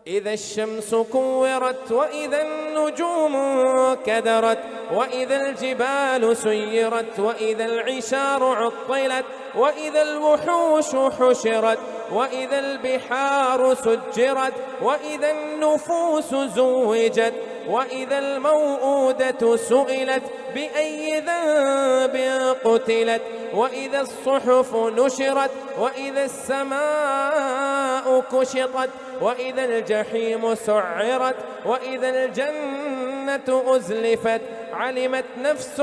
إذا الشمس كورت وإذا النجوم كدرت وإذا الجبال سيرت وإذا العشار عطلت وإذا الوحوش حشرت وإذا البحار سجرت وإذا النفوس زوجت وإذا الموءودة سئلت بأي ذنب قتلت وإذا الصحف نشرت وإذا السماء كشطت وإذا الجحيم سعرت وإذا الجنة أزلفت علمت نفس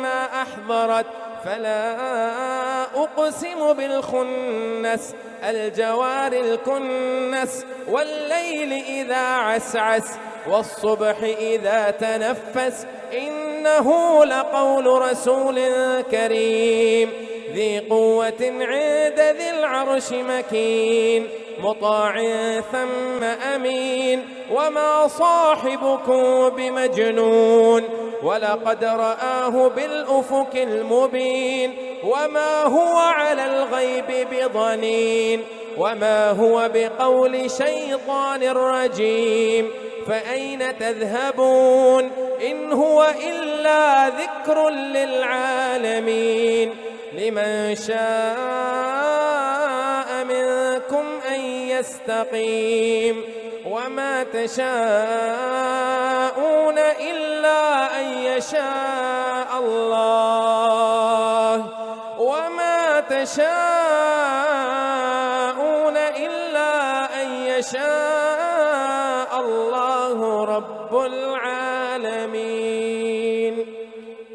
ما أحضرت فلا أقسم بالخنس الجوار الكنس والليل إذا عسعس والصبح إذا تنفس إنه لقول رسول كريم ذي قوة عند ذي العرش مكين مطاع ثم أمين وما صاحبكم بمجنون ولقد رآه بالأفق المبين وما هو على الغيب بضنين وما هو بقول شيطان رجيم فأين تذهبون إن هو إلا ذكر للعالمين لمن شاء منكم أن يستقيم وما تشاءون إلا أن يشاء الله وما تشاءون إلا أن يشاء الله رب العالمين.